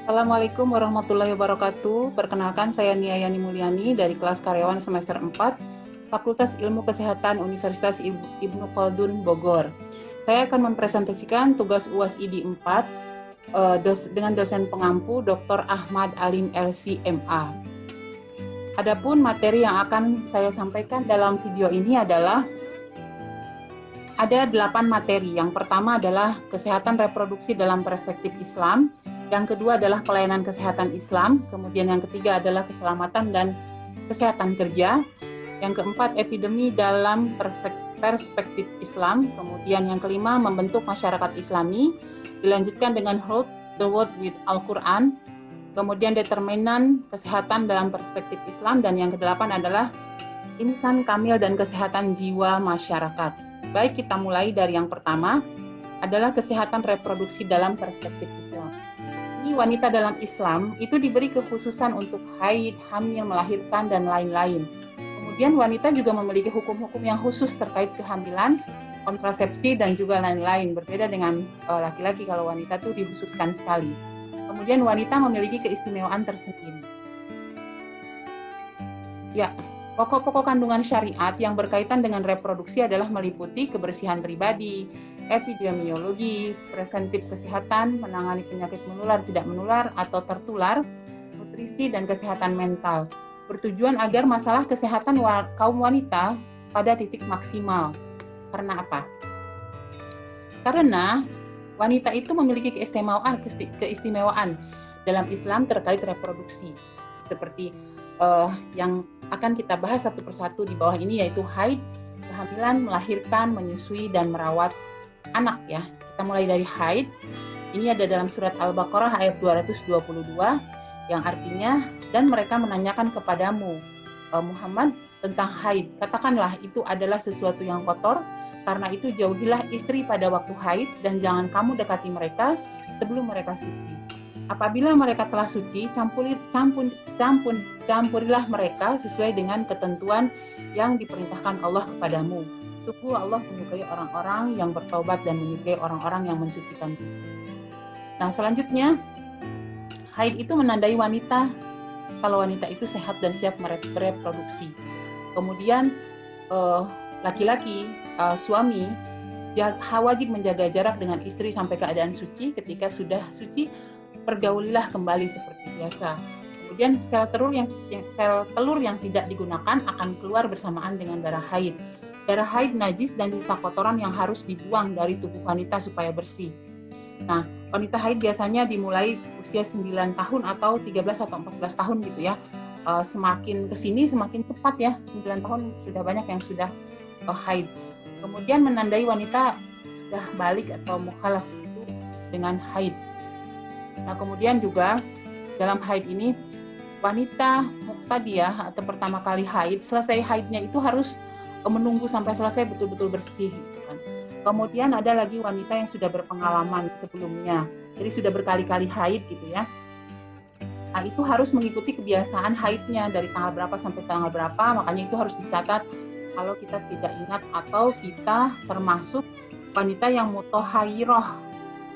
Assalamualaikum warahmatullahi wabarakatuh. Perkenalkan, saya Nia Yani Mulyani dari kelas karyawan semester 4, Fakultas Ilmu Kesehatan Universitas Ibnu Khaldun Bogor. Saya akan mempresentasikan tugas UAS ID 4 dengan dosen pengampu Dr. Ahmad Alim LC MA. Adapun materi yang akan saya sampaikan dalam video ini adalah ada 8 materi. Yang pertama adalah kesehatan reproduksi dalam perspektif Islam. Yang kedua adalah pelayanan kesehatan Islam, kemudian yang ketiga adalah keselamatan dan kesehatan kerja, yang keempat epidemi dalam perspektif Islam, kemudian yang kelima membentuk masyarakat Islami, dilanjutkan dengan Hold the World with Al-Quran, kemudian determinan kesehatan dalam perspektif Islam, dan yang kedelapan adalah insan kamil dan kesehatan jiwa masyarakat. Baik, kita mulai dari yang pertama, adalah kesehatan reproduksi dalam perspektif Islam. Wanita dalam Islam itu diberi kekhususan untuk haid, hamil, melahirkan, dan lain-lain. Kemudian wanita juga memiliki hukum-hukum yang khusus terkait kehamilan, kontrasepsi, dan juga lain-lain. Berbeda dengan laki-laki, kalau wanita itu dikhususkan sekali. Kemudian wanita memiliki keistimewaan tersendiri. Ya, pokok-pokok kandungan syariat yang berkaitan dengan reproduksi adalah meliputi kebersihan pribadi, epidemiologi, preventif kesehatan, menangani penyakit menular, tidak menular, atau tertular, nutrisi, dan kesehatan mental. Bertujuan agar masalah kesehatan kaum wanita pada titik maksimal. Karena apa? Karena wanita itu memiliki keistimewaan dalam Islam terkait reproduksi. Seperti yang akan kita bahas satu persatu di bawah ini, yaitu haid, kehamilan, melahirkan, menyusui, dan merawat anak ya. Kita mulai dari haid. Ini ada dalam surat Al-Baqarah ayat 222 yang artinya, dan mereka menanyakan kepadamu Muhammad tentang haid. Katakanlah itu adalah sesuatu yang kotor, karena itu jauhilah istri pada waktu haid dan jangan kamu dekati mereka sebelum mereka suci. Apabila mereka telah suci, campurilah mereka sesuai dengan ketentuan yang diperintahkan Allah kepadamu. Sungguh Allah menyukai orang-orang yang bertaubat dan menyukai orang-orang yang mensucikan diri. Nah, selanjutnya, haid itu menandai wanita, kalau wanita itu sehat dan siap bereproduksi. Kemudian, laki-laki, suami, wajib menjaga jarak dengan istri sampai keadaan suci. Ketika sudah suci, pergaulilah kembali seperti biasa. Kemudian, sel telur yang tidak digunakan akan keluar bersamaan dengan darah haid. Darah haid najis dan sisa kotoran yang harus dibuang dari tubuh wanita supaya bersih. Nah, wanita haid biasanya dimulai usia 9 tahun atau 13 atau 14 tahun gitu ya. Semakin kesini semakin cepat ya, 9 tahun sudah banyak yang sudah haid. Kemudian menandai wanita sudah balik atau mukhalaf itu dengan haid. Nah, kemudian juga dalam haid ini wanita muqtadiyah atau pertama kali haid, selesai haidnya itu harus menunggu sampai selesai betul-betul bersih gitu kan. Kemudian ada lagi wanita yang sudah berpengalaman sebelumnya, jadi sudah berkali-kali haid gitu ya. Nah, itu harus mengikuti kebiasaan haidnya dari tanggal berapa sampai tanggal berapa, makanya itu harus dicatat kalau kita tidak ingat atau kita termasuk wanita yang mutahharirah.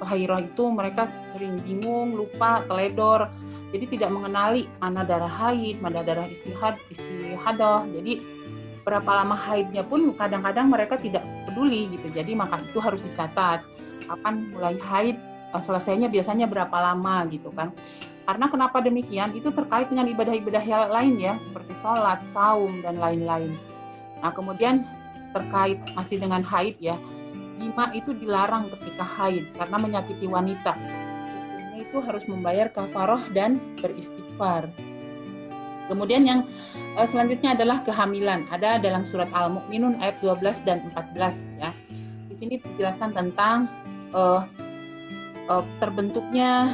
Mutahharirah itu mereka sering bingung, lupa, teledor, jadi tidak mengenali mana darah haid, mana darah istihadah. Jadi berapa lama haidnya pun kadang-kadang mereka tidak peduli gitu. Jadi maka itu harus dicatat kapan mulai haid, selesainya biasanya berapa lama gitu kan. Karena kenapa demikian? Itu terkait dengan ibadah-ibadah yang lain ya, seperti sholat, saum, dan lain-lain. Nah, kemudian terkait masih dengan haid ya, jima itu dilarang ketika haid karena menyakiti wanita. Hukumnya itu harus membayar kafarah dan beristighfar. Kemudian yang selanjutnya adalah kehamilan. Ada dalam surat Al-Mu'minun ayat 12 dan 14 ya. Di sini dijelaskan tentang terbentuknya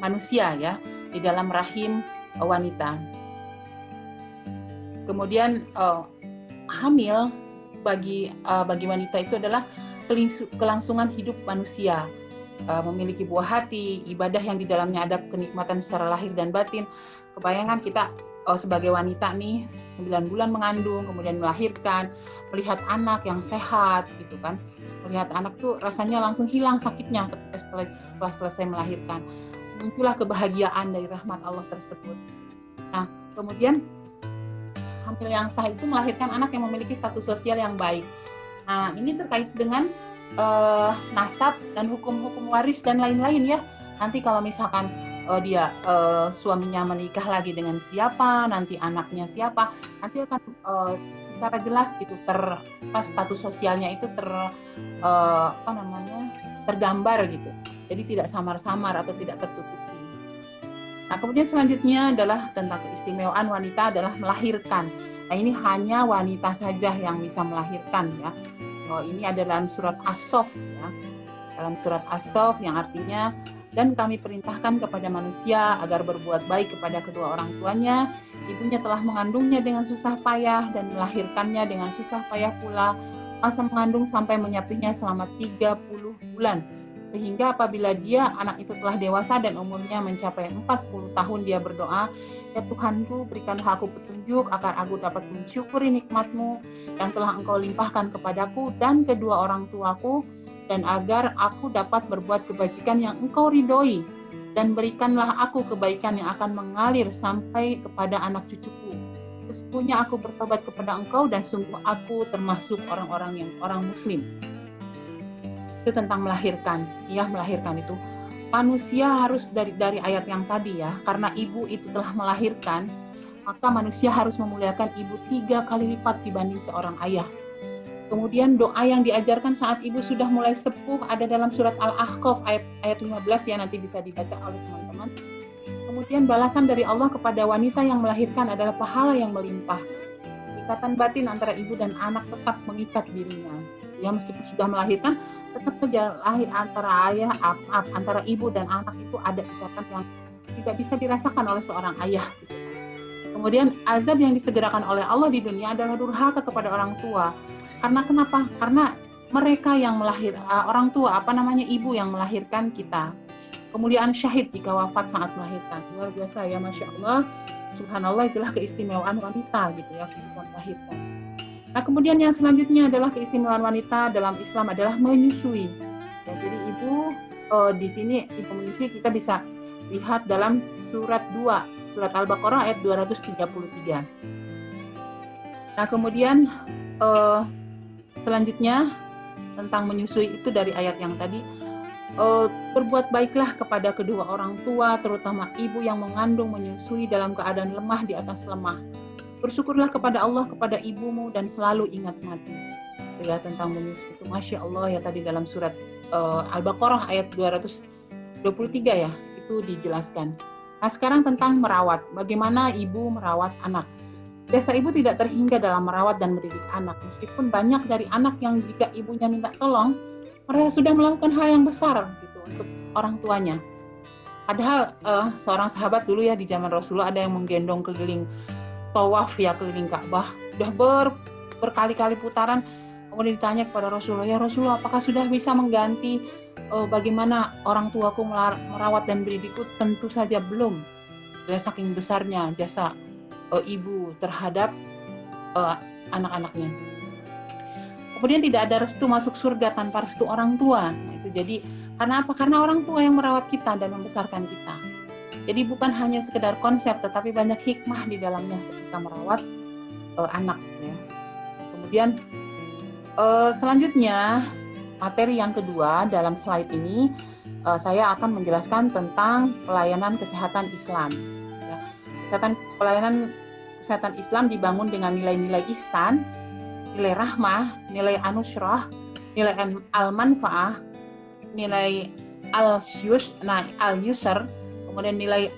manusia ya di dalam rahim wanita. Kemudian hamil bagi wanita itu adalah kelangsungan hidup manusia. Memiliki buah hati, ibadah yang di dalamnya ada kenikmatan secara lahir dan batin. Kebayangan kita sebagai wanita nih 9 bulan mengandung, kemudian melahirkan, melihat anak yang sehat gitu kan. Melihat anak tuh rasanya langsung hilang sakitnya ketika setelah selesai melahirkan. muncullah kebahagiaan dari rahmat Allah tersebut. Nah, kemudian hamil yang sah itu melahirkan anak yang memiliki status sosial yang baik. Nah, ini terkait dengan nasab dan hukum-hukum waris dan lain-lain ya. Nanti kalau misalkan dia suaminya menikah lagi dengan siapa, nanti anaknya siapa, nanti akan secara jelas gitu status sosialnya itu tergambar gitu. Jadi tidak samar-samar atau tidak tertutupi. Nah, kemudian selanjutnya adalah tentang keistimewaan wanita adalah melahirkan. Nah, ini hanya wanita saja yang bisa melahirkan ya. Ini ada dalam surat As-Saff ya. Dalam surat As-Saff yang artinya, dan kami perintahkan kepada manusia agar berbuat baik kepada kedua orang tuanya. Ibunya telah mengandungnya dengan susah payah dan melahirkannya dengan susah payah pula. Masa mengandung sampai menyapihnya selama 30 bulan. Sehingga apabila anak itu telah dewasa dan umurnya mencapai 40 tahun, dia berdoa, ya Tuhanku, berikanlah aku petunjuk agar aku dapat mensyukuri nikmat-Mu yang telah Engkau limpahkan kepadaku dan kedua orang tuaku, dan agar aku dapat berbuat kebajikan yang Engkau ridhoi, dan berikanlah aku kebaikan yang akan mengalir sampai kepada anak cucuku. Sesungguhnya aku bertobat kepada Engkau dan sungguh aku termasuk orang muslim. Itu tentang melahirkan. Ya, melahirkan itu manusia harus dari ayat yang tadi ya, karena ibu itu telah melahirkan, maka manusia harus memuliakan ibu 3 kali lipat dibanding seorang ayah. Kemudian doa yang diajarkan saat ibu sudah mulai sepuh ada dalam surat Al-Ahqaf ayat 15 ya, nanti bisa dibaca oleh teman-teman. Kemudian balasan dari Allah kepada wanita yang melahirkan adalah pahala yang melimpah. Ikatan batin antara ibu dan anak tetap mengikat dirinya. Ya, meskipun sudah melahirkan, tetap saja lahir antara ibu dan anak itu ada ikatan yang tidak bisa dirasakan oleh seorang ayah. Gitu. Kemudian azab yang disegerakan oleh Allah di dunia adalah durhaka kepada orang tua. Karena kenapa? Karena mereka yang orang tua, ibu yang melahirkan kita. Kemudian syahid jika wafat saat melahirkan. Luar biasa ya, Masya Allah. Subhanallah, itulah keistimewaan wanita gitu ya, ketika melahirkan. Nah, kemudian yang selanjutnya adalah keistimewaan wanita dalam Islam adalah menyusui. Ya, jadi ibu di sini ibu menyusui kita bisa lihat dalam surat 2, surat Al-Baqarah ayat 233. Nah, kemudian selanjutnya tentang menyusui itu dari ayat yang tadi, berbuat baiklah kepada kedua orang tua, terutama ibu yang mengandung menyusui dalam keadaan lemah di atas lemah. Bersyukurlah kepada Allah, kepada ibumu, dan selalu ingat mati. Ya, tentang menyusui itu, Masya Allah ya, tadi dalam surat Al-Baqarah ayat 223 ya, itu dijelaskan. Nah, sekarang tentang merawat, bagaimana ibu merawat anak. Jasa ibu tidak terhingga dalam merawat dan mendidik anak, meskipun banyak dari anak yang jika ibunya minta tolong, mereka sudah melakukan hal yang besar gitu untuk orang tuanya. Padahal seorang sahabat dulu ya di zaman Rasulullah ada yang menggendong keliling tawaf ya, keliling Ka'bah, sudah berkali-kali putaran. Kemudian ditanya kepada Rasulullah, ya Rasulullah, apakah sudah bisa mengganti bagaimana orang tuaku merawat dan mendidikku? Tentu saja belum. Ya, saking besarnya jasa ibu terhadap anak-anaknya. Kemudian tidak ada restu masuk surga tanpa restu orang tua. Nah, itu jadi karena apa? Karena orang tua yang merawat kita dan membesarkan kita. Jadi bukan hanya sekedar konsep, tetapi banyak hikmah di dalamnya ketika merawat anak. Ya. Kemudian selanjutnya materi yang kedua dalam slide ini saya akan menjelaskan tentang pelayanan kesehatan Islam. Ya. Pelayanan kesehatan Islam dibangun dengan nilai-nilai ihsan, nilai rahmah, nilai anusyrah, nilai al-manfaah, nilai al-yusr, kemudian nilai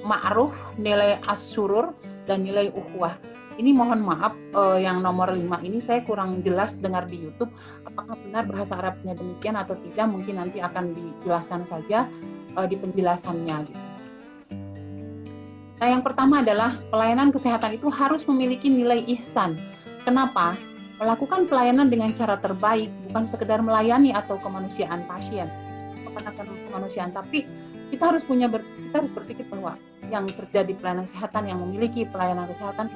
ma'ruf, nilai as-surur, dan nilai ukhuwah. Ini mohon maaf yang nomor 5 ini saya kurang jelas dengar di YouTube. Apakah benar bahasa Arabnya demikian atau tidak? Mungkin nanti akan dijelaskan saja di penjelasannya. Gitu. Nah, yang pertama adalah pelayanan kesehatan itu harus memiliki nilai ihsan. Kenapa? Melakukan pelayanan dengan cara terbaik, bukan sekedar melayani atau kemanusiaan pasien, kemanusiaan, tapi kita harus berpikir bahwa yang kerja di pelayanan kesehatan, yang memiliki pelayanan kesehatan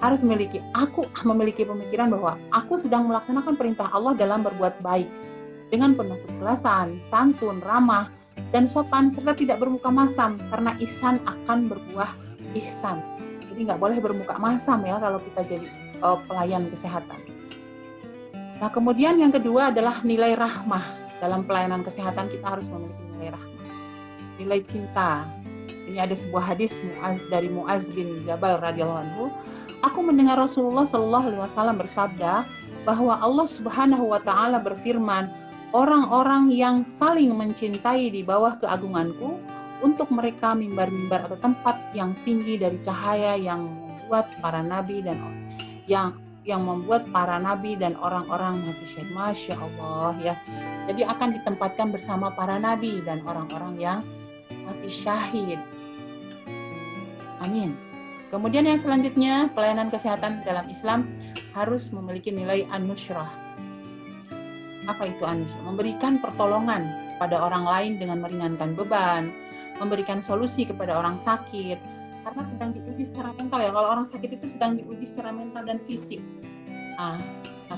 harus memiliki pemikiran bahwa aku sedang melaksanakan perintah Allah dalam berbuat baik dengan penuh keikhlasan, santun, ramah, dan sopan serta tidak bermuka masam, karena ihsan akan berbuah ihsan. Jadi nggak boleh bermuka masam ya kalau kita jadi pelayan kesehatan. Nah, kemudian yang kedua adalah nilai rahmah. Dalam pelayanan kesehatan kita harus memiliki nilai rahmah, nilai cinta. Ini ada sebuah hadis dari Muaz bin Jabal radhiyallahu anhu. Aku mendengar Rasulullah Shallallahu alaihi wasallam bersabda bahwa Allah Subhanahu wa taala berfirman, orang-orang yang saling mencintai di bawah keagunganku, untuk mereka mimbar-mimbar atau tempat yang tinggi dari cahaya yang membuat para nabi dan yang membuat para nabi dan orang-orang mati syahid. Masya Allah ya. Jadi akan ditempatkan bersama para nabi dan orang-orang yang mati syahid. Amin. Kemudian yang selanjutnya, pelayanan kesehatan dalam Islam harus memiliki nilai an-nusrah. Apa itu an-nusrah? Memberikan pertolongan pada orang lain dengan meringankan beban, memberikan solusi kepada orang sakit, karena sedang diuji secara mental ya. Kalau orang sakit itu sedang diuji secara mental dan fisik. Nah,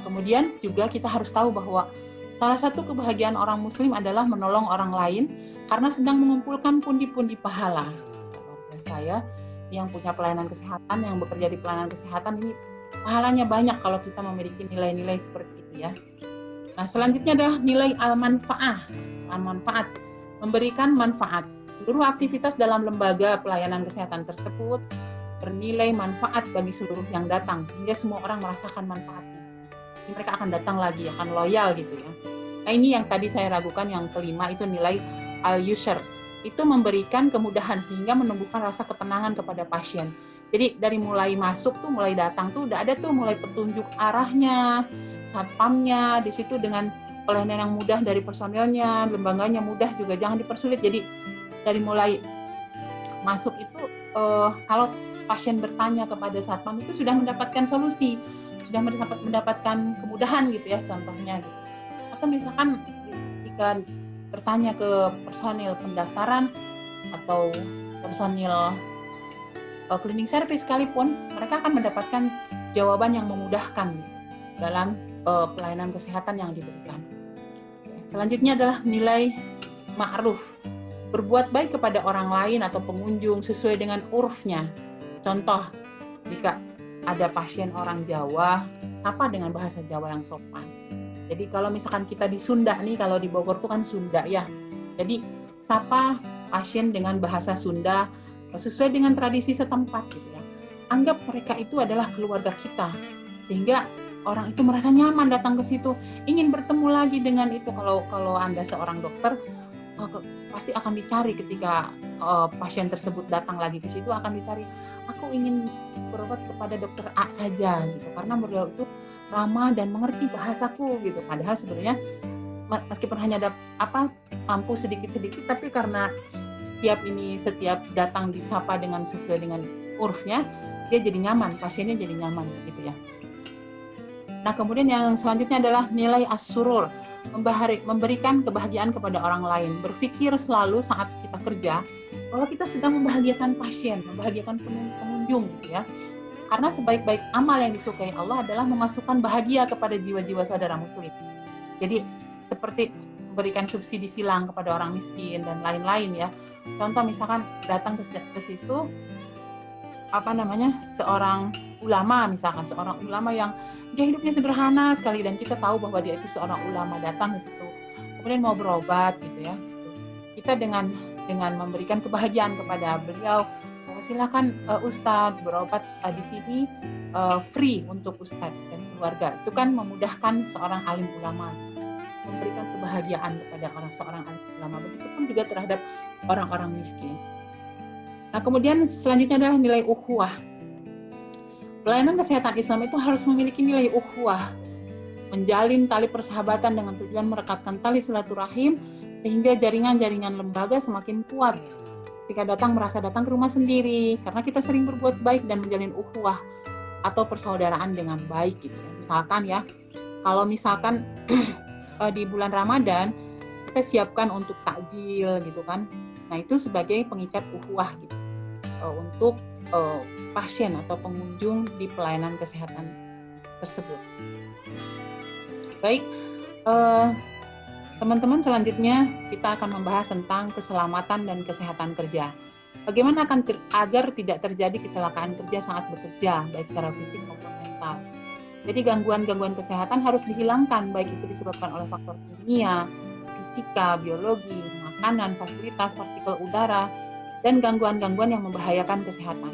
kemudian juga kita harus tahu bahwa salah satu kebahagiaan orang muslim adalah menolong orang lain karena sedang mengumpulkan pundi-pundi pahala. Luar biasa ya, yang punya pelayanan kesehatan, yang bekerja di pelayanan kesehatan ini pahalanya banyak kalau kita memiliki nilai-nilai seperti itu ya. Nah, selanjutnya adalah nilai al-manfaat, memberikan manfaat. Seluruh aktivitas dalam lembaga pelayanan kesehatan tersebut bernilai manfaat bagi seluruh yang datang, sehingga semua orang merasakan manfaatnya. Jadi mereka akan datang lagi, akan loyal gitu ya. Nah, ini yang tadi saya ragukan, yang kelima itu nilai al-yusr. Itu memberikan kemudahan sehingga menumbuhkan rasa ketenangan kepada pasien. Jadi dari mulai masuk tuh, mulai datang tuh udah ada tuh mulai petunjuk arahnya, satpamnya, di situ dengan pelayanan yang mudah dari personilnya, lembaganya mudah juga, jangan dipersulit. Jadi dari mulai masuk itu kalau pasien bertanya kepada satpam itu sudah mendapatkan solusi, sudah mendapatkan kemudahan gitu ya, contohnya gitu. Atau misalkan jika bertanya ke personil pendaftaran atau personil cleaning service sekalipun, mereka akan mendapatkan jawaban yang memudahkan dalam pelayanan kesehatan yang diberikan. Selanjutnya adalah nilai ma'ruf, berbuat baik kepada orang lain atau pengunjung sesuai dengan urfnya. Contoh, jika ada pasien orang Jawa, sapa dengan bahasa Jawa yang sopan. Jadi kalau misalkan kita di Sunda nih, kalau di Bogor tuh kan Sunda ya. Jadi sapa pasien dengan bahasa Sunda sesuai dengan tradisi setempat gitu ya. Anggap mereka itu adalah keluarga kita, sehingga orang itu merasa nyaman datang ke situ, ingin bertemu lagi dengan itu. Kalau Anda seorang dokter, pasti akan dicari ketika pasien tersebut datang lagi ke situ, akan dicari, aku ingin berobat kepada dokter A saja gitu, karena beliau itu ramah dan mengerti bahasaku gitu. Padahal sebenarnya meskipun hanya ada mampu sedikit-sedikit, tapi karena setiap datang disapa dengan sesuai dengan urfnya, dia jadi nyaman, pasiennya jadi nyaman gitu ya. Nah, kemudian yang selanjutnya adalah nilai as-surur, memberikan kebahagiaan kepada orang lain. Berpikir selalu saat kita kerja bahwa kita sedang membahagiakan pasien, membahagiakan pengunjung gitu ya. Karena sebaik-baik amal yang disukai Allah adalah memasukkan bahagia kepada jiwa-jiwa saudara muslim. Jadi seperti memberikan subsidi silang kepada orang miskin dan lain-lain ya. Contoh misalkan datang ke situ seorang ulama yang dia hidupnya sederhana sekali, dan kita tahu bahwa dia itu seorang ulama, datang ke situ kemudian mau berobat gitu ya. Kita dengan memberikan kebahagiaan kepada beliau, silakan Ustadz berobat di sini free untuk Ustadz dan keluarga. Itu kan memudahkan seorang alim ulama, memberikan kebahagiaan kepada seorang alim ulama. Begitupun juga terhadap orang-orang miskin. Nah, kemudian selanjutnya adalah nilai ukhuwah. Pelayanan kesehatan Islam itu harus memiliki nilai ukhuwah, menjalin tali persahabatan dengan tujuan merekatkan tali silaturahim sehingga jaringan-jaringan lembaga semakin kuat. Ketika merasa datang ke rumah sendiri, karena kita sering berbuat baik dan menjalin ukhuwah atau persaudaraan dengan baik gitu ya. Misalkan di bulan Ramadan kita siapkan untuk takjil gitu kan. Nah, itu sebagai pengikat ukhuwah gitu untuk pasien atau pengunjung di pelayanan kesehatan tersebut. Baik, Teman-teman, selanjutnya kita akan membahas tentang keselamatan dan kesehatan kerja. Bagaimana agar tidak terjadi kecelakaan kerja saat bekerja, baik secara fisik maupun mental. Jadi gangguan-gangguan kesehatan harus dihilangkan, baik itu disebabkan oleh faktor kimia, fisika, biologi, makanan, fasilitas, partikel udara, dan gangguan-gangguan yang membahayakan kesehatan.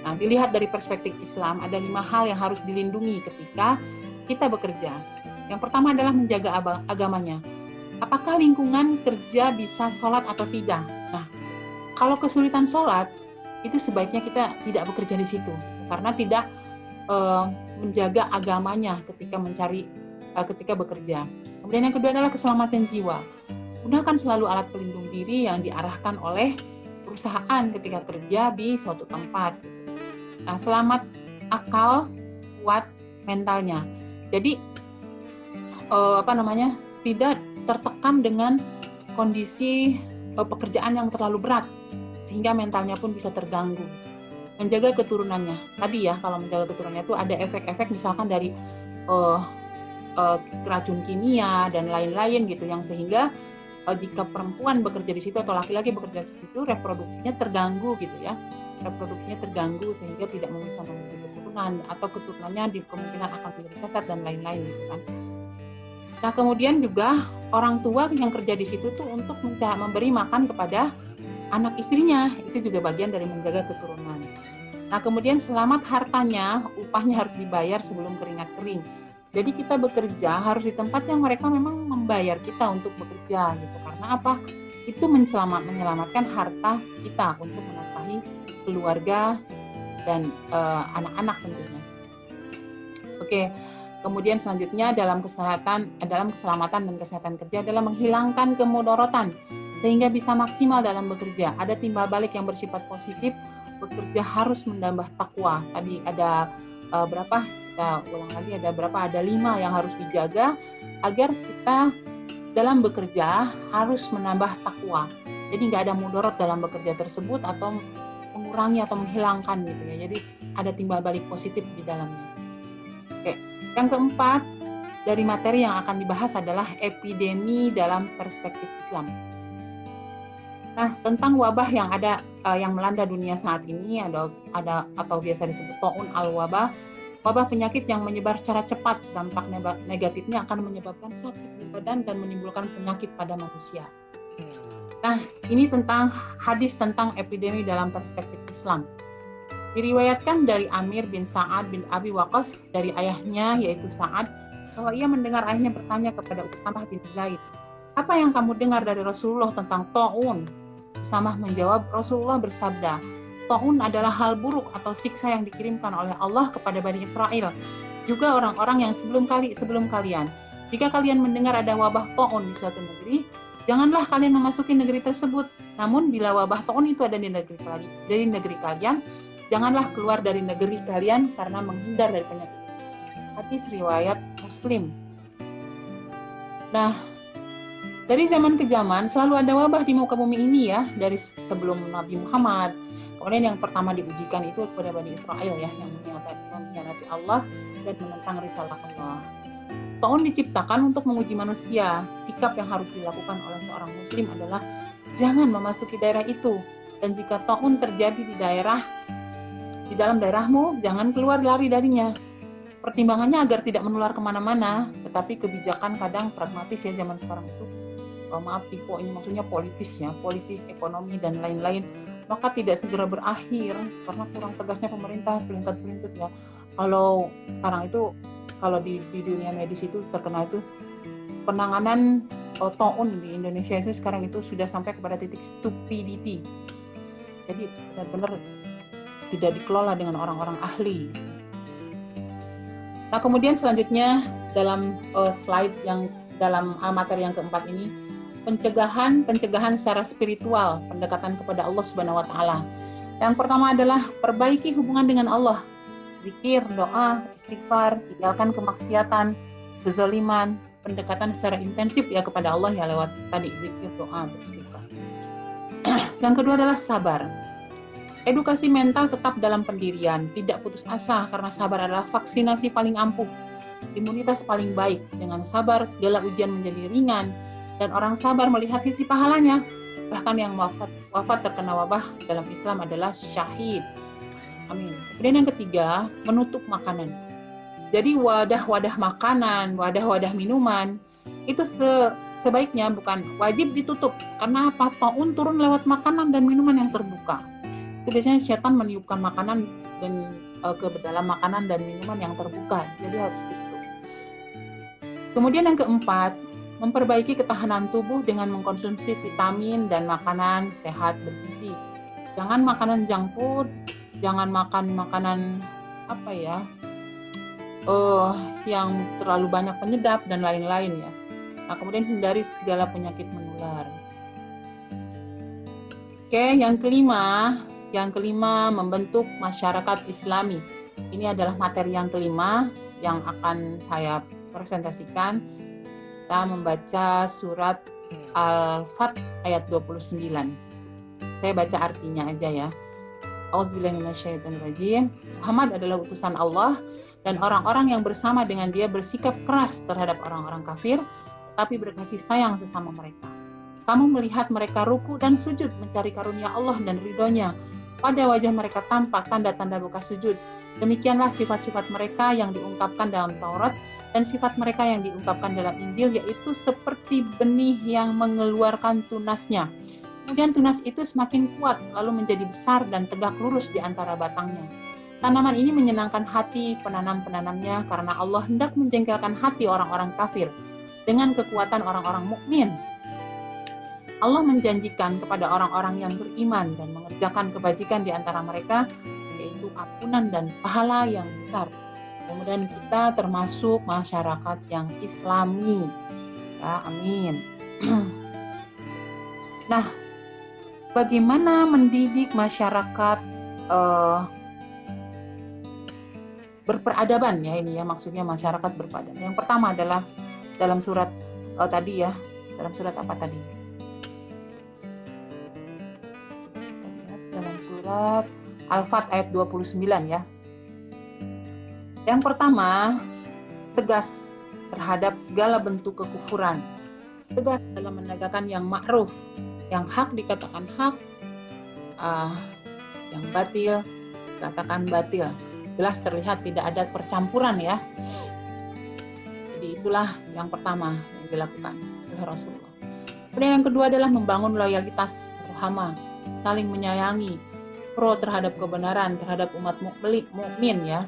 Nah, dilihat dari perspektif Islam, ada 5 hal yang harus dilindungi ketika kita bekerja. Yang pertama adalah menjaga agamanya. Apakah lingkungan kerja bisa sholat atau tidak? Nah, kalau kesulitan sholat, itu sebaiknya kita tidak bekerja di situ, karena tidak menjaga agamanya ketika bekerja. Kemudian yang kedua adalah keselamatan jiwa. Gunakan selalu alat pelindung diri yang diarahkan oleh perusahaan ketika kerja di suatu tempat. Nah, selamat akal, kuat mentalnya. Jadi tidak tertekan dengan kondisi pekerjaan yang terlalu berat sehingga mentalnya pun bisa terganggu. Menjaga keturunannya. Tadi ya, kalau menjaga keturunannya itu ada efek-efek misalkan dari racun kimia dan lain-lain gitu, yang sehingga jika perempuan bekerja di situ atau laki-laki bekerja di situ, reproduksinya terganggu gitu ya. Reproduksinya terganggu sehingga tidak bisa memiliki keturunan, atau keturunannya kemungkinan akan menjadi cacat dan lain-lain gitu kan. Nah, kemudian juga orang tua yang kerja di situ tuh untuk memberi makan kepada anak istrinya, itu juga bagian dari menjaga keturunan. Nah, kemudian selamat hartanya, upahnya harus dibayar sebelum keringat kering. Jadi kita bekerja harus di tempat yang mereka memang membayar kita untuk bekerja gitu. Karena apa? Itu menyelamatkan harta kita untuk menafkahi keluarga dan anak-anak tentunya. Oke. Kemudian selanjutnya dalam keselamatan dan kesehatan kerja adalah menghilangkan kemudorotan sehingga bisa maksimal dalam bekerja. Ada timbal balik yang bersifat positif, bekerja harus menambah takwa. Tadi ada berapa? Kita ulang lagi, ada berapa? Ada 5 yang harus dijaga agar kita dalam bekerja harus menambah takwa. Jadi nggak ada mudorot dalam bekerja tersebut atau mengurangi atau menghilangkan gitu ya. Jadi ada timbal balik positif di dalamnya. Oke. Yang keempat, dari materi yang akan dibahas adalah epidemi dalam perspektif Islam. Nah, tentang wabah yang melanda dunia saat ini ada atau biasa disebut ta'un al-wabah, wabah penyakit yang menyebar secara cepat. Dampak negatifnya akan menyebabkan sakit di badan dan menimbulkan penyakit pada manusia. Nah, ini tentang hadis tentang epidemi dalam perspektif Islam. Diriwayatkan dari Amir bin Sa'ad bin Abi Waqqas dari ayahnya yaitu Sa'ad, bahwa ia mendengar ayahnya bertanya kepada Usamah bin Zaid, "Apa yang kamu dengar dari Rasulullah tentang ta'un?" Usamah menjawab, Rasulullah bersabda, "Ta'un adalah hal buruk atau siksa yang dikirimkan oleh Allah kepada Bani Israel, juga orang-orang yang sebelum kalian. Jika kalian mendengar ada wabah ta'un di suatu negeri, janganlah kalian memasuki negeri tersebut. Namun bila wabah ta'un itu ada di negeri kalian, janganlah keluar dari negeri kalian karena menghindar dari penyakit." Hadis riwayat Muslim. Nah, dari zaman ke zaman selalu ada wabah di muka bumi ini ya, dari sebelum Nabi Muhammad. Kemudian yang pertama diujikan itu kepada Bani Israel ya, yang mengkhianati Allah dan menentang risalah Allah. Ta'un diciptakan untuk menguji manusia. Sikap yang harus dilakukan oleh seorang muslim adalah jangan memasuki daerah itu. Dan jika ta'un terjadi di dalam daerahmu, jangan keluar lari darinya. Pertimbangannya agar tidak menular kemana-mana, tetapi kebijakan kadang pragmatis ya zaman sekarang itu. Ini maksudnya politis, ekonomi dan lain-lain. Maka tidak segera berakhir karena kurang tegasnya pemerintah, pelintut-pelintut ya. Kalau sekarang itu, kalau di dunia medis itu terkenal itu penanganan ta'un di Indonesia itu sekarang itu sudah sampai kepada titik stupidity. Jadi benar-benar tidak dikelola dengan orang-orang ahli. Nah, kemudian selanjutnya dalam slide yang dalam materi yang keempat ini, pencegahan secara spiritual, pendekatan kepada Allah Subhanahu wa taala. Yang pertama adalah perbaiki hubungan dengan Allah. Zikir, doa, istighfar, tinggalkan kemaksiatan, kezaliman, pendekatan secara intensif ya kepada Allah ya lewat tadi zikir, doa, istighfar. Yang kedua adalah sabar. Edukasi mental tetap dalam pendirian, tidak putus asa karena sabar adalah vaksinasi paling ampuh imunitas paling baik. Dengan sabar segala ujian menjadi ringan, dan orang sabar melihat sisi pahalanya. Bahkan yang wafat terkena wabah dalam Islam adalah syahid. Amin. Kemudian yang ketiga, menutup makanan. Jadi wadah-wadah makanan, wadah-wadah minuman itu sebaiknya bukan wajib ditutup. Karena apa? Taun turun lewat makanan dan minuman yang terbuka. Itu biasanya setan meniupkan makanan dan ke dalam makanan dan minuman yang terbuka. Jadi harus ditutup. Kemudian yang keempat, memperbaiki ketahanan tubuh dengan mengkonsumsi vitamin dan makanan sehat bergizi. Jangan makanan junk food, jangan makan makanan yang terlalu banyak penyedap dan lain-lain ya. Nah, kemudian hindari segala penyakit menular. Oke, yang kelima membentuk masyarakat Islami. Ini adalah materi yang kelima yang akan saya presentasikan. Kita membaca surat Al-Fat ayat 29. Saya baca artinya aja ya. Auzubillahiminasyaitonirrajim. Muhammad adalah utusan Allah, dan orang-orang yang bersama dengan dia bersikap keras terhadap orang-orang kafir, tetapi berkasih sayang sesama mereka. Kamu melihat mereka ruku dan sujud mencari karunia Allah dan ridhonya. Pada wajah mereka tampak tanda-tanda bekas sujud. Demikianlah sifat-sifat mereka yang diungkapkan dalam Taurat dan sifat mereka yang diungkapkan dalam Injil, yaitu seperti benih yang mengeluarkan tunasnya. Kemudian tunas itu semakin kuat, lalu menjadi besar dan tegak lurus di antara batangnya. Tanaman ini menyenangkan hati penanam-penanamnya karena Allah hendak menjengkelkan hati orang-orang kafir dengan kekuatan orang-orang mukmin. Allah menjanjikan kepada orang-orang yang beriman dan mengerjakan kebajikan di antara mereka, yaitu ampunan dan pahala yang besar. Kemudian kita termasuk masyarakat yang Islami. Ya, amin. Nah, bagaimana mendidik masyarakat berperadaban ya, ini ya maksudnya masyarakat berperadaban. Yang pertama adalah dalam surat dalam surat apa tadi? Dalam surat Al-Fat ayat 29 ya. Yang pertama, tegas terhadap segala bentuk kekufuran. Tegas dalam menegakkan yang ma'ruf, yang hak dikatakan hak, yang batil dikatakan batil. Jelas terlihat tidak ada percampuran ya. Jadi itulah yang pertama yang dilakukan oleh Rasulullah. Kemudian yang kedua adalah membangun loyalitas rohama, saling menyayangi, pro terhadap kebenaran, terhadap umat mukmin ya.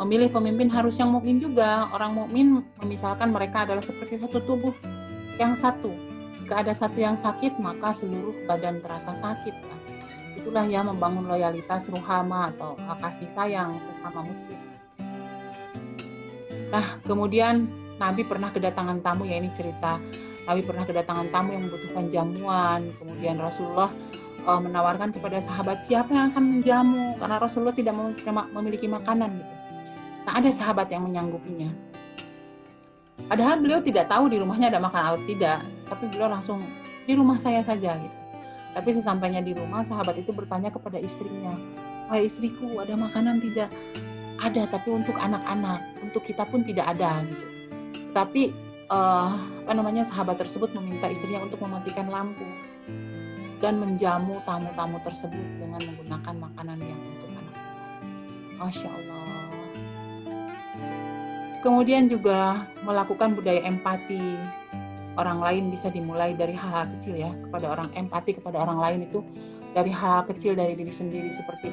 Memilih pemimpin harus yang mukmin juga. Orang mukmin misalkan mereka adalah seperti satu tubuh yang satu. Jika ada satu yang sakit, maka seluruh badan terasa sakit. Itulah ya membangun loyalitas ruhama atau kasih sayang sesama muslim. Nah, kemudian Nabi pernah kedatangan tamu, ya ini cerita. Nabi pernah kedatangan tamu yang membutuhkan jamuan. Kemudian Rasulullah menawarkan kepada sahabat siapa yang akan menjamu, karena Rasulullah tidak memiliki makanan gitu. Nah, ada sahabat yang menyanggupinya. Padahal beliau tidak tahu di rumahnya ada makan atau tidak, tapi beliau langsung di rumah saya saja gitu. Tapi sesampainya di rumah, sahabat itu bertanya kepada istrinya, "Wahai istriku, ada makanan tidak?" "Ada, tapi untuk anak-anak, untuk kita pun tidak ada." Gitu. Tapi sahabat tersebut meminta istrinya untuk mematikan lampu dan menjamu tamu-tamu tersebut dengan menggunakan makanan yang untuk anak. Masya Allah. Kemudian juga melakukan budaya empati. Orang lain bisa dimulai dari hal-hal kecil ya, empati kepada orang lain itu dari hal kecil dari diri sendiri, seperti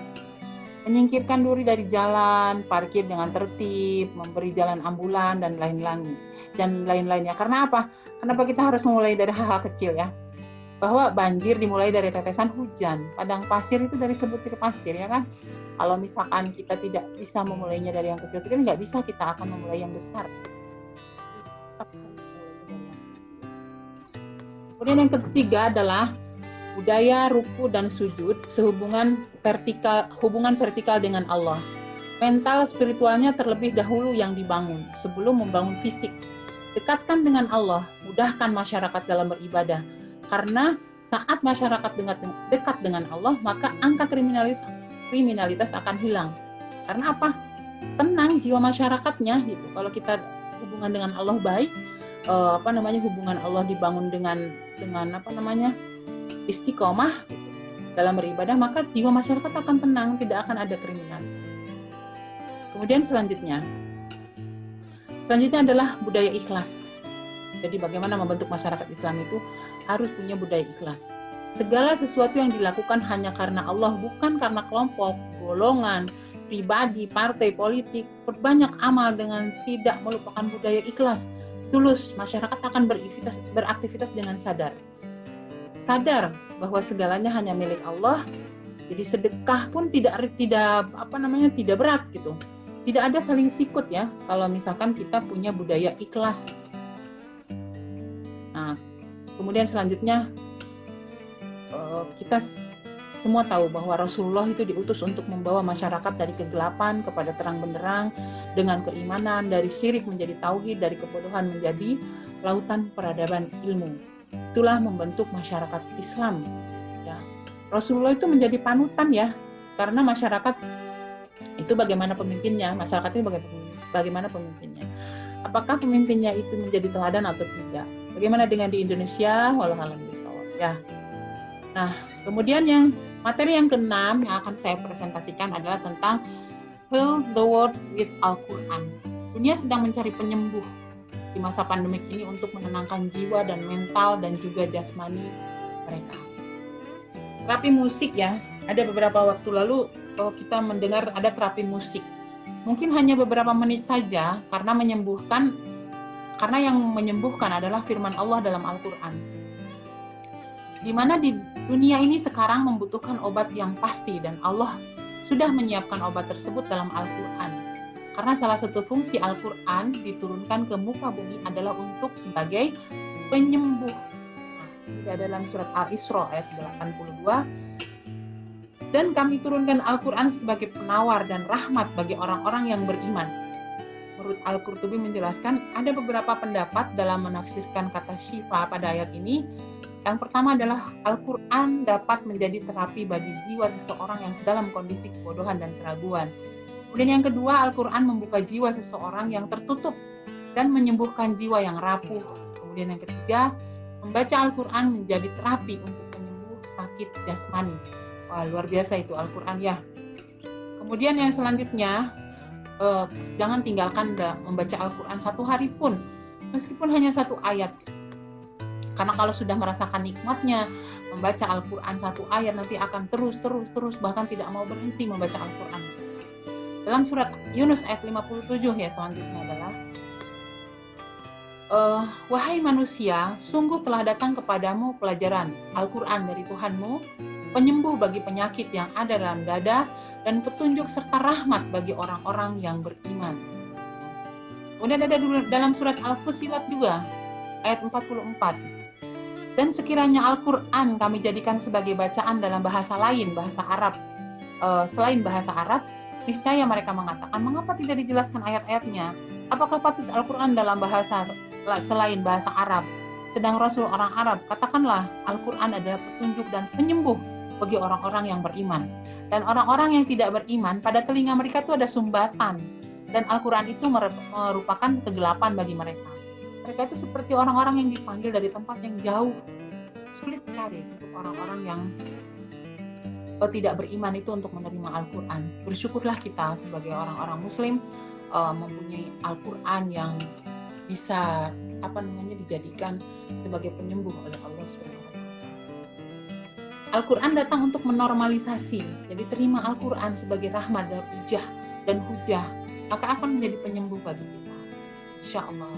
menyingkirkan duri dari jalan, parkir dengan tertib, memberi jalan ambulan dan lain-lainnya. Karena apa? Kenapa kita harus memulai dari hal-hal kecil ya? Bahwa banjir dimulai dari tetesan hujan, padang pasir itu dari sebutir pasir ya kan? Kalau misalkan kita tidak bisa memulainya dari yang kecil-kecil, nggak bisa kita akan memulai yang besar. Kemudian yang ketiga adalah budaya ruku dan sujud hubungan vertikal dengan Allah. Mental spiritualnya terlebih dahulu yang dibangun sebelum membangun fisik. Dekatkan dengan Allah, mudahkan masyarakat dalam beribadah. Karena saat masyarakat dekat dengan Allah, maka angka kriminalitas akan hilang. Karena apa? tenang jiwa masyarakatnya gitu. Kalau kita hubungan dengan Allah baik, hubungan Allah dibangun dengan istiqomah gitu, dalam beribadah, maka jiwa masyarakat akan tenang, tidak akan ada kriminalitas. Kemudian selanjutnya adalah budaya ikhlas. Jadi bagaimana membentuk masyarakat Islam itu harus punya budaya ikhlas. Segala sesuatu yang dilakukan hanya karena Allah, bukan karena kelompok, golongan, pribadi, partai, politik. Perbanyak amal dengan tidak melupakan budaya ikhlas. Tulus, masyarakat akan beraktivitas dengan sadar. Sadar bahwa segalanya hanya milik Allah. Jadi sedekah pun tidak berat gitu. Tidak ada saling sikut ya kalau misalkan kita punya budaya ikhlas. Nah, kemudian selanjutnya kita semua tahu bahwa Rasulullah itu diutus untuk membawa masyarakat dari kegelapan kepada terang benderang dengan keimanan, dari syirik menjadi tauhid, dari kebodohan menjadi lautan peradaban ilmu. Itulah membentuk masyarakat Islam. Ya. Rasulullah itu menjadi panutan ya, karena masyarakat itu bagaimana pemimpinnya, masyarakat itu bagaimana pemimpinnya. Apakah pemimpinnya itu menjadi teladan atau tidak? Bagaimana dengan di Indonesia? Walau alam bisawab ya. Nah, kemudian materi yang keenam yang akan saya presentasikan adalah tentang Heal the World with Al-Quran. Dunia sedang mencari penyembuh di masa pandemik ini untuk menenangkan jiwa dan mental dan juga jasmani mereka. Terapi musik ya, ada beberapa waktu lalu kita mendengar ada terapi musik. Mungkin hanya beberapa menit saja karena yang menyembuhkan adalah firman Allah dalam Al-Quran. Di mana di dunia ini sekarang membutuhkan obat yang pasti dan Allah sudah menyiapkan obat tersebut dalam Al-Quran. Karena salah satu fungsi Al-Quran diturunkan ke muka bumi adalah untuk sebagai penyembuh. Nah, ini ada dalam surat Al-Isra ayat 82. Dan kami turunkan Al-Quran sebagai penawar dan rahmat bagi orang-orang yang beriman. Menurut Al-Qurtubi menjelaskan, ada beberapa pendapat dalam menafsirkan kata syifa pada ayat ini. Yang pertama adalah Al-Quran dapat menjadi terapi bagi jiwa seseorang yang dalam kondisi kebodohan dan keraguan. Kemudian yang kedua, Al-Quran membuka jiwa seseorang yang tertutup dan menyembuhkan jiwa yang rapuh. Kemudian yang ketiga, membaca Al-Quran menjadi terapi untuk penyembuh sakit jasmani. Wah, luar biasa itu Al-Quran ya. Kemudian yang selanjutnya, jangan tinggalkan membaca Al-Quran satu hari pun, meskipun hanya satu ayat. Karena kalau sudah merasakan nikmatnya membaca Al-Quran satu ayat, nanti akan terus, bahkan tidak mau berhenti membaca Al-Quran. Dalam surat Yunus ayat 57 ya, selanjutnya adalah wahai manusia, sungguh telah datang kepadamu pelajaran Al-Quran dari Tuhanmu, penyembuh bagi penyakit yang ada dalam dada, dan petunjuk serta rahmat bagi orang-orang yang beriman. Kemudian ada dalam surat Al-Fussilat juga, ayat 44. Dan sekiranya Al-Quran kami jadikan sebagai bacaan dalam bahasa lain, bahasa Arab, selain bahasa Arab, niscaya mereka mengatakan, mengapa tidak dijelaskan ayat-ayatnya? Apakah patut Al-Quran dalam bahasa selain bahasa Arab? Sedang Rasul orang Arab, katakanlah Al-Quran adalah petunjuk dan penyembuh bagi orang-orang yang beriman. Dan orang-orang yang tidak beriman, pada telinga mereka itu ada sumbatan. Dan Al-Quran itu merupakan kegelapan bagi mereka. Mereka itu seperti orang-orang yang dipanggil dari tempat yang jauh. Sulit sekali untuk orang-orang yang tidak beriman itu untuk menerima Al-Quran. Bersyukurlah kita sebagai orang-orang Muslim mempunyai Al-Quran yang bisa dijadikan sebagai penyembuh oleh Allah SWT. Al-Quran datang untuk menormalisasi. Jadi terima Al-Quran sebagai rahmat dan hujah, maka akan menjadi penyembuh bagi kita. Insya Allah.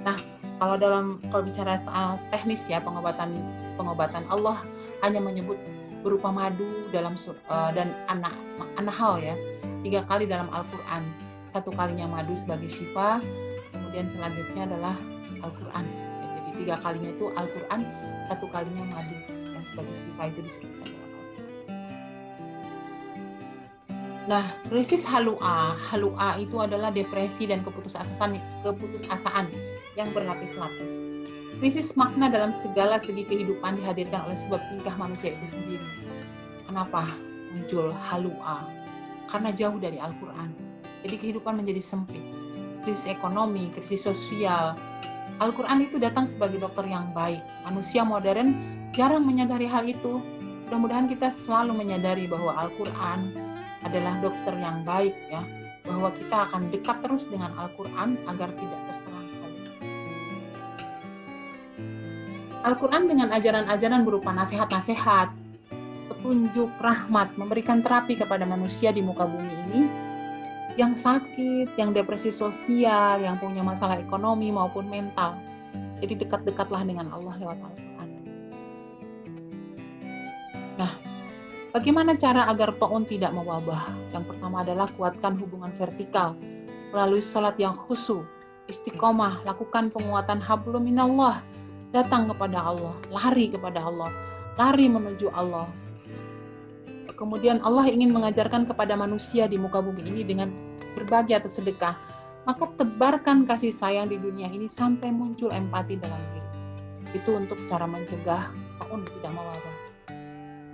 Nah, kalau bicara teknis ya, pengobatan Allah hanya menyebut berupa madu dalam dan anahal ya, 3 kali dalam Al-Quran. 1 kalinya madu sebagai syifa, kemudian selanjutnya adalah Al-Quran. Ya, jadi 3 kalinya itu Al-Quran, 1 kalinya madu yang sebagai syifa itu disebutkan dalam Al-Quran. Nah, krisis halua itu adalah depresi dan keputusasaan yang berlapis-lapis. Krisis makna dalam segala segi kehidupan dihadirkan oleh sebab tingkah manusia itu sendiri. Kenapa muncul halua? Karena jauh dari Al-Quran. Jadi kehidupan menjadi sempit. Krisis ekonomi, krisis sosial. Al-Quran itu datang sebagai dokter yang baik. Manusia modern jarang menyadari hal itu. Mudah-mudahan kita selalu menyadari bahwa Al-Quran adalah dokter yang baik, ya. Bahwa kita akan dekat terus dengan Al-Quran agar tidak terserangkali. Al-Quran dengan ajaran-ajaran berupa nasihat-nasihat, petunjuk, rahmat, memberikan terapi kepada manusia di muka bumi ini, yang sakit, yang depresi sosial, yang punya masalah ekonomi maupun mental. Jadi dekat-dekatlah dengan Allah lewat Al-Quran. Nah, bagaimana cara agar ta'un tidak mewabah? Yang pertama adalah kuatkan hubungan vertikal melalui sholat yang khusyuk, istiqomah, lakukan penguatan hablum minallah, datang kepada Allah, lari kepada Allah, lari menuju Allah. Kemudian Allah ingin mengajarkan kepada manusia di muka bumi ini dengan berbagi atau sedekah. Maka tebarkan kasih sayang di dunia ini sampai muncul empati dalam diri. Itu untuk cara mencegah ta'un tidak mewabah.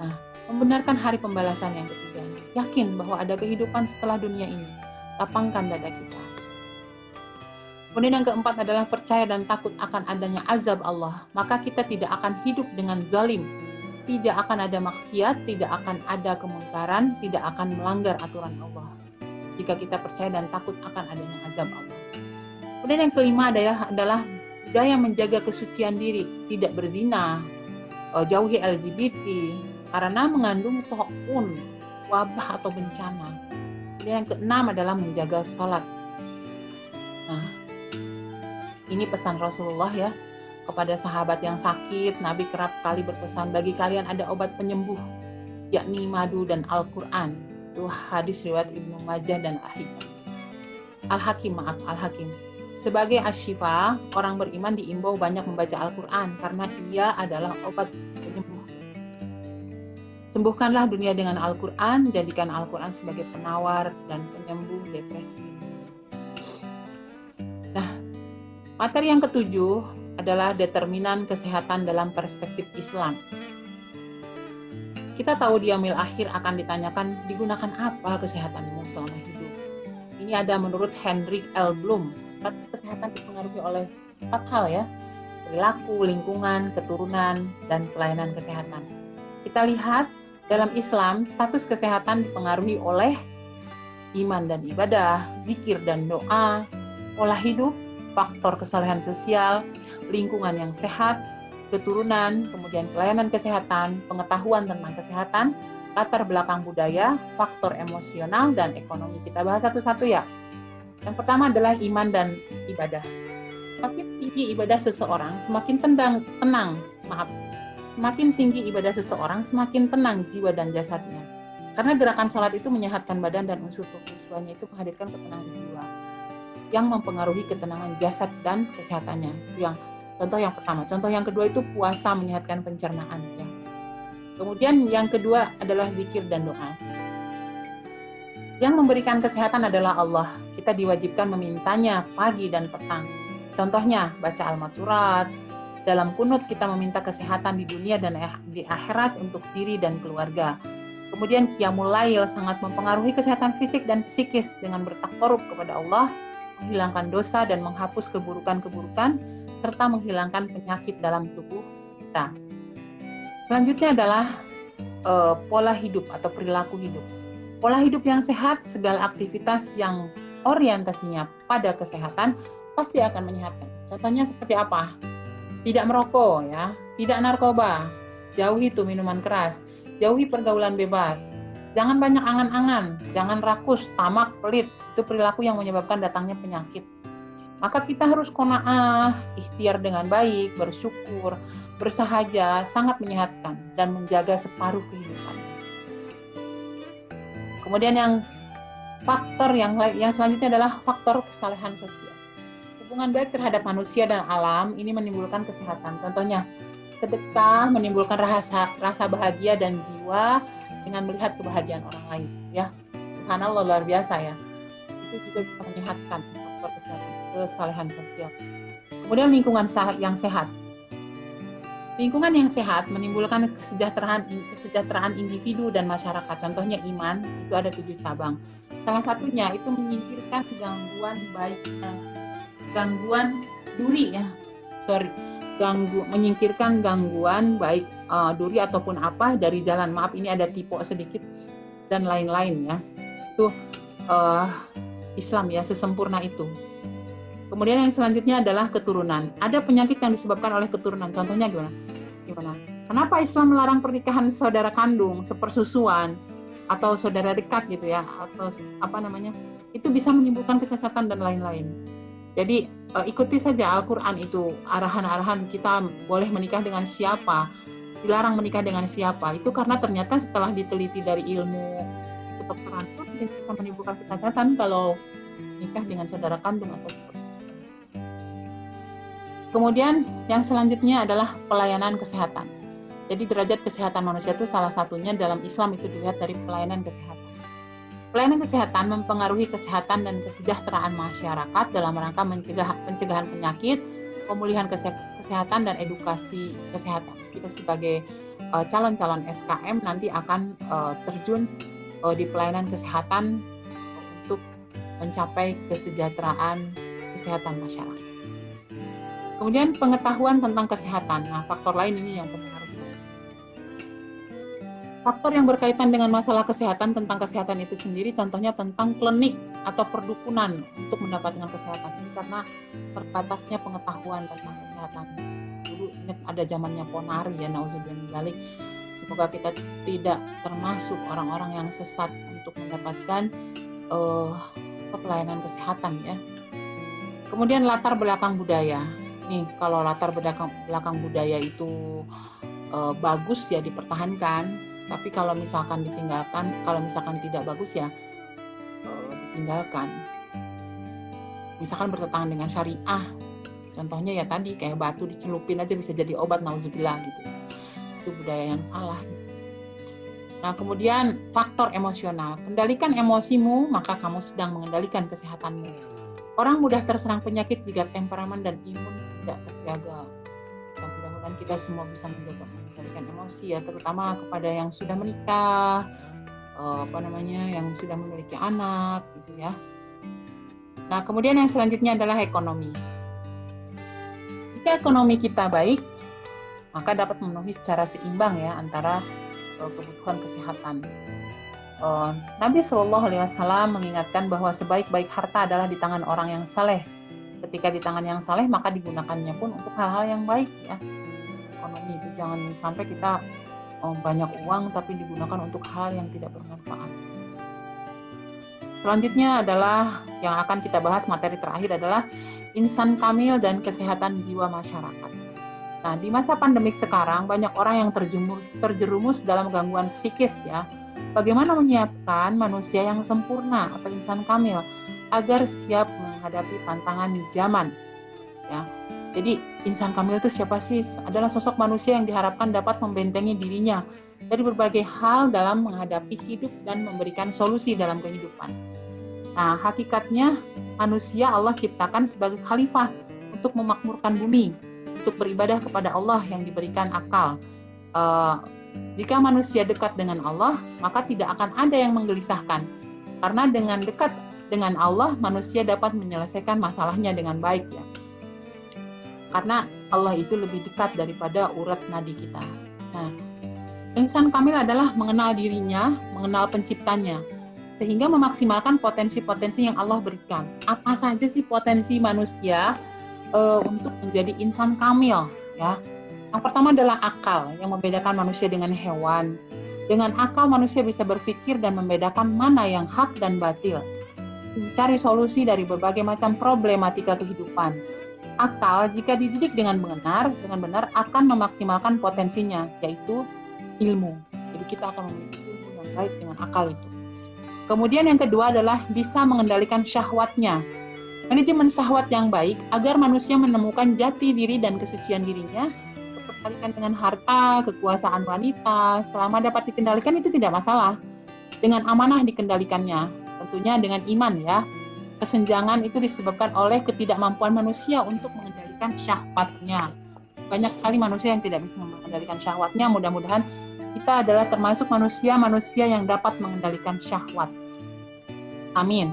Nah, membenarkan hari pembalasan yang ketiga. Yakin bahwa ada kehidupan setelah dunia ini. Lapangkan dada kita. Kemudian yang keempat adalah percaya dan takut akan adanya azab Allah. Maka kita tidak akan hidup dengan zalim. Tidak akan ada maksiat, tidak akan ada kemungkaran, tidak akan melanggar aturan Allah. Jika kita percaya dan takut akan adanya azab Allah. Kemudian yang kelima adalah budaya menjaga kesucian diri, tidak berzina, jauhi LGBT, karena mengandung ta'un, wabah atau bencana. Kemudian yang keenam adalah menjaga sholat. Nah, ini pesan Rasulullah ya. Kepada sahabat yang sakit, Nabi kerap kali berpesan, bagi kalian ada obat penyembuh, yakni madu dan Al-Quran. Itu hadis riwayat Ibnu Majah dan Al-Hakim. Sebagai asyifa, orang beriman diimbau banyak membaca Al-Quran karena ia adalah obat penyembuh. Sembuhkanlah dunia dengan Al-Quran, jadikan Al-Quran sebagai penawar dan penyembuh depresi. Nah, materi yang ketujuh adalah determinan kesehatan dalam perspektif Islam. Kita tahu di yaumil akhir akan ditanyakan, digunakan apa kesehatanmu selama hidup? Ini ada menurut Hendrik L. Bloom, status kesehatan dipengaruhi oleh 4 hal ya, perilaku, lingkungan, keturunan, dan pelayanan kesehatan. Kita lihat dalam Islam, status kesehatan dipengaruhi oleh iman dan ibadah, zikir dan doa, pola hidup, faktor kesalehan sosial, lingkungan yang sehat, keturunan, kemudian pelayanan kesehatan, pengetahuan tentang kesehatan, latar belakang budaya, faktor emosional, dan ekonomi. Kita bahas satu-satu ya. Yang pertama adalah iman dan ibadah. Semakin tinggi ibadah seseorang, semakin semakin tinggi ibadah seseorang, semakin tenang jiwa dan jasadnya. Karena gerakan sholat itu menyehatkan badan dan unsur tubuhnya itu menghadirkan ketenangan jiwa yang mempengaruhi ketenangan jasad dan kesehatannya. Itu yang contoh yang pertama. Contoh yang kedua itu puasa menyehatkan pencernaan. Ya. Kemudian yang kedua adalah zikir dan doa. Yang memberikan kesehatan adalah Allah. Kita diwajibkan memintanya pagi dan petang. Contohnya baca al-matsurat. Dalam kunut kita meminta kesehatan di dunia dan di akhirat untuk diri dan keluarga. Kemudian qiyamul lail sangat mempengaruhi kesehatan fisik dan psikis dengan bertakarub kepada Allah, menghilangkan dosa dan menghapus keburukan-keburukan, serta menghilangkan penyakit dalam tubuh kita. Selanjutnya adalah pola hidup atau perilaku hidup. Pola hidup yang sehat, segala aktivitas yang orientasinya pada kesehatan pasti akan menyehatkan. Contohnya seperti apa? Tidak merokok, ya, tidak narkoba, jauhi tuh minuman keras, jauhi pergaulan bebas, jangan banyak angan-angan, jangan rakus, tamak, pelit. Itu perilaku yang menyebabkan datangnya penyakit. Maka kita harus qanaah, ikhtiar dengan baik, bersyukur, bersahaja, sangat menyehatkan dan menjaga separuh kehidupan. Kemudian yang faktor yang selanjutnya adalah faktor kesalehan sosial. Hubungan baik terhadap manusia dan alam ini menimbulkan kesehatan. Contohnya, sedekah menimbulkan rasa bahagia dan jiwa dengan melihat kebahagiaan orang lain. Ya, subhanallah, luar biasa ya. Itu juga bisa menyehatkan faktor kesehatan, kesalehan sosial. Kemudian lingkungan yang sehat. Lingkungan yang sehat menimbulkan kesejahteraan individu dan masyarakat. Contohnya iman, itu ada 7 cabang. Salah satunya itu menyingkirkan gangguan duri ya. Menyingkirkan gangguan baik duri ataupun apa dari jalan. Maaf, ini ada typo sedikit dan lain-lain ya. Itu Islam ya, sesempurna itu. Kemudian yang selanjutnya adalah keturunan. Ada penyakit yang disebabkan oleh keturunan. Contohnya gimana? Kenapa Islam melarang pernikahan saudara kandung, sepersusuan, atau saudara dekat gitu ya, atau itu bisa menimbulkan kecacatan dan lain-lain. Jadi ikuti saja Al-Quran itu, arahan-arahan kita boleh menikah dengan siapa, dilarang menikah dengan siapa. Itu karena ternyata setelah diteliti dari ilmu kedokteran itu bisa menimbulkan kecacatan kalau nikah dengan saudara kandung atau seperti. Kemudian yang selanjutnya adalah pelayanan kesehatan. Jadi derajat kesehatan manusia itu salah satunya dalam Islam itu dilihat dari pelayanan kesehatan. Pelayanan kesehatan mempengaruhi kesehatan dan kesejahteraan masyarakat dalam rangka pencegahan penyakit, pemulihan kesehatan, dan edukasi kesehatan. Kita sebagai calon-calon SKM nanti akan terjun di pelayanan kesehatan untuk mencapai kesejahteraan kesehatan masyarakat. Kemudian pengetahuan tentang kesehatan. Nah, faktor lain ini yang mempengaruhi. Faktor yang berkaitan dengan masalah kesehatan tentang kesehatan itu sendiri, contohnya tentang klinik atau perdukunan untuk mendapatkan kesehatan ini karena terbatasnya pengetahuan tentang kesehatan. Dulu ingat ada zamannya Ponari ya, nauzubillah. Semoga kita tidak termasuk orang-orang yang sesat untuk mendapatkan pelayanan kesehatan ya. Kemudian latar belakang budaya. Nih, kalau latar belakang budaya itu bagus ya dipertahankan, tapi kalau misalkan tidak bagus ya ditinggalkan. Misalkan bertentangan dengan syariah, contohnya ya tadi kayak batu dicelupin aja bisa jadi obat, nauzubillah gitu. Itu budaya yang salah. Nah, kemudian faktor emosional. Kendalikan emosimu, maka kamu sedang mengendalikan kesehatanmu. Orang mudah terserang penyakit jika temperamen dan imun tidak terjaga. Dan mudah-mudahan kita semua bisa mengendalikan emosi ya, terutama kepada yang sudah menikah, yang sudah memiliki anak gitu ya. Nah, kemudian yang selanjutnya adalah ekonomi. Jika ekonomi kita baik, maka dapat memenuhi secara seimbang ya antara kebutuhan kesehatan. Nabi SAW mengingatkan bahwa sebaik-baik harta adalah di tangan orang yang saleh. Ketika di tangan yang saleh, maka digunakannya pun untuk hal-hal yang baik ya. Ekonomi itu jangan sampai kita banyak uang tapi digunakan untuk hal yang tidak bermanfaat. Selanjutnya adalah yang akan kita bahas, materi terakhir adalah insan kamil dan kesehatan jiwa masyarakat. Nah, di masa pandemik sekarang banyak orang yang terjerumus dalam gangguan psikis ya. Bagaimana menyiapkan manusia yang sempurna atau insan kamil agar siap menghadapi tantangan zaman ya. Jadi insan kamil itu siapa sih? Adalah sosok manusia yang diharapkan dapat membentengi dirinya dari berbagai hal dalam menghadapi hidup dan memberikan solusi dalam kehidupan. Nah, hakikatnya manusia Allah ciptakan sebagai khalifah untuk memakmurkan bumi, untuk beribadah kepada Allah yang diberikan akal. Jika manusia dekat dengan Allah, maka tidak akan ada yang menggelisahkan. Karena dengan dekat dengan Allah, manusia dapat menyelesaikan masalahnya dengan baik ya. Karena Allah itu lebih dekat daripada urat nadi kita. Nah, insan kamil adalah mengenal dirinya, mengenal penciptanya, sehingga memaksimalkan potensi-potensi yang Allah berikan. Apa saja sih potensi manusia untuk menjadi insan kamil ya? Yang pertama adalah akal, yang membedakan manusia dengan hewan. Dengan akal manusia bisa berpikir dan membedakan mana yang hak dan batil. Mencari solusi dari berbagai macam problematika kehidupan. Akal jika dididik dengan benar akan memaksimalkan potensinya, yaitu ilmu. Jadi kita akan memiliki ilmu yang baik dengan akal itu. Kemudian yang kedua adalah bisa mengendalikan syahwatnya. Manajemen syahwat yang baik agar manusia menemukan jati diri dan kesucian dirinya, terkalikan dengan harta, kekuasaan wanita, selama dapat dikendalikan itu tidak masalah. Dengan amanah dikendalikannya, tentunya dengan iman ya. Kesenjangan itu disebabkan oleh ketidakmampuan manusia untuk mengendalikan syahwatnya. banyak sekali manusia yang tidak bisa mengendalikan syahwatnya. Mudah-mudahan kita adalah termasuk manusia-manusia yang dapat mengendalikan syahwat. Amin.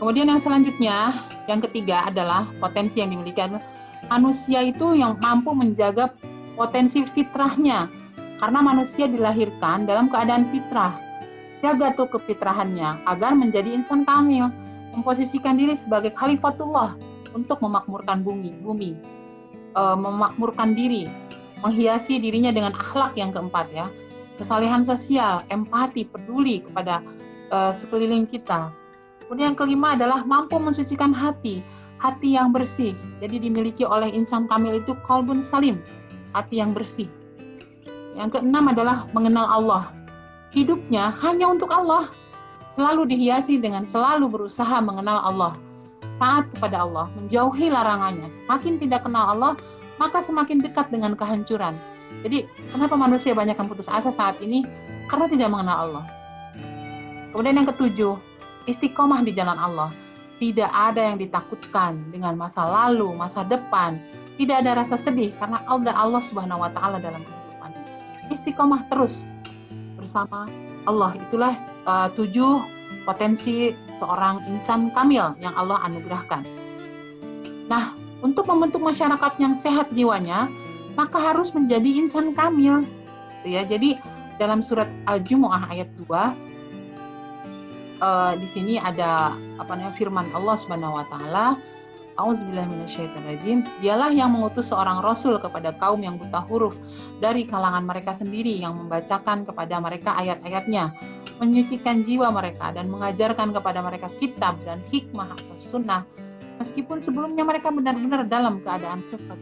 Kemudian yang selanjutnya, yang ketiga adalah potensi yang dimiliki manusia itu yang mampu menjaga potensi fitrahnya. Karena manusia dilahirkan dalam keadaan fitrah. Jaga tuh kefitrahannya agar menjadi insan kamil, memposisikan diri sebagai khalifatullah untuk memakmurkan bumi, memakmurkan diri, menghiasi dirinya dengan akhlak yang keempat ya, kesalehan sosial, empati, peduli kepada sekeliling kita. Kemudian yang kelima adalah mampu mensucikan hati yang bersih. Jadi dimiliki oleh insan kamil itu qalbun salim, hati yang bersih. Yang keenam adalah mengenal Allah. Hidupnya hanya untuk Allah. Selalu dihiasi dengan selalu berusaha mengenal Allah. Taat kepada Allah, menjauhi larangannya. Semakin tidak kenal Allah, maka semakin dekat dengan kehancuran. Jadi, kenapa manusia banyak yang putus asa saat ini? Karena tidak mengenal Allah. Kemudian yang ketujuh, istiqomah di jalan Allah. Tidak ada yang ditakutkan dengan masa lalu, masa depan. Tidak ada rasa sedih karena Allah Subhanahu wa taala dalam kehidupan. Istiqomah terus bersama Allah. Itulah 7 potensi seorang insan kamil yang Allah anugerahkan. Nah, untuk membentuk masyarakat yang sehat jiwanya, maka harus menjadi insan kamil. Ya, jadi dalam surat Al-Jumu'ah ayat 2 di sini ada firman Allah Subhanahu wa taala, A'udzubillahi minasyaitonirrajim. Dialah yang mengutus seorang rasul kepada kaum yang buta huruf dari kalangan mereka sendiri, yang membacakan kepada mereka ayat-ayatnya, menyucikan jiwa mereka dan mengajarkan kepada mereka kitab dan hikmah atau sunnah, meskipun sebelumnya mereka benar-benar dalam keadaan sesat.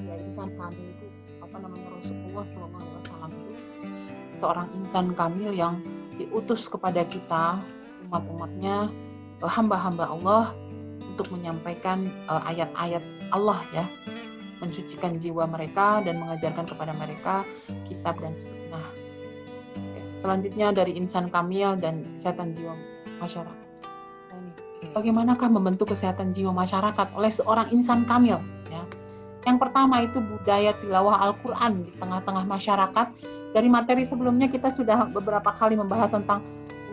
Ya, insan kamil itu Rasulullah SAW itu seorang insan kamil yang diutus kepada kita umat-umatnya, hamba-hamba Allah, untuk menyampaikan ayat-ayat Allah ya, mensucikan jiwa mereka dan mengajarkan kepada mereka kitab dan sunnah. Selanjutnya dari insan kamil dan kesehatan jiwa masyarakat. Nah, ini, bagaimanakah membentuk kesehatan jiwa masyarakat oleh seorang insan kamil? Ya. Yang pertama itu budaya tilawah Al-Quran di tengah-tengah masyarakat. Dari materi sebelumnya kita sudah beberapa kali membahas tentang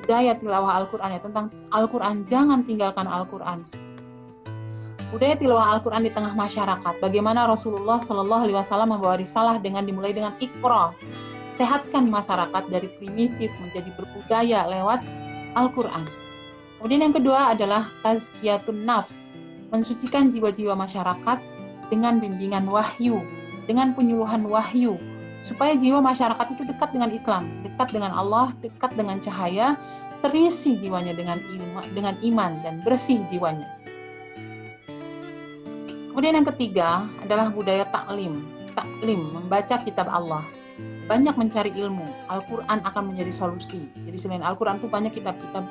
budaya tilawah Al-Quran ya, tentang Al-Quran, jangan tinggalkan Al-Quran. Budaya tilawah Al-Quran di tengah masyarakat. Bagaimana Rasulullah Shallallahu Alaihi Wasallam membawa risalah dimulai dengan Iqra. Sehatkan masyarakat dari primitif menjadi berbudaya lewat Al-Quran. Kemudian yang kedua adalah tazkiyatun nafs. Mensucikan jiwa-jiwa masyarakat dengan bimbingan wahyu, dengan penyuluhan wahyu, supaya jiwa masyarakat itu dekat dengan Islam, dekat dengan Allah, dekat dengan cahaya, terisi jiwanya dengan iman dan bersih jiwanya. Kemudian yang ketiga adalah budaya taklim, membaca kitab Allah. Banyak mencari ilmu, Al-Quran akan menjadi solusi. Jadi selain Al-Quran itu banyak kitab-kitab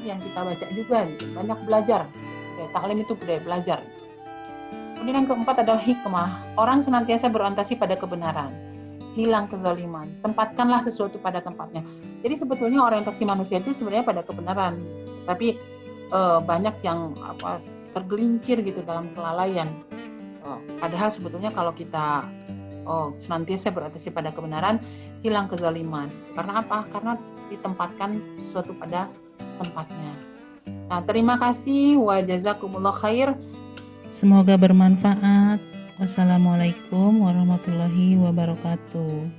yang kita baca juga, gitu. Banyak belajar. Budaya taklim itu budaya belajar. Kemudian yang keempat adalah hikmah. Orang senantiasa berorientasi pada kebenaran. Hilang kezaliman. Tempatkanlah sesuatu pada tempatnya. Jadi sebetulnya orientasi manusia itu sebenarnya pada kebenaran. Tapi banyak yang tergelincir gitu dalam kelalaian. Padahal sebetulnya kalau kita senantiasa berorientasi pada kebenaran, hilang kezaliman. Karena apa? Karena ditempatkan sesuatu pada tempatnya. Nah, terima kasih. Wa jazakumullah khair. Semoga bermanfaat. Wassalamualaikum warahmatullahi wabarakatuh.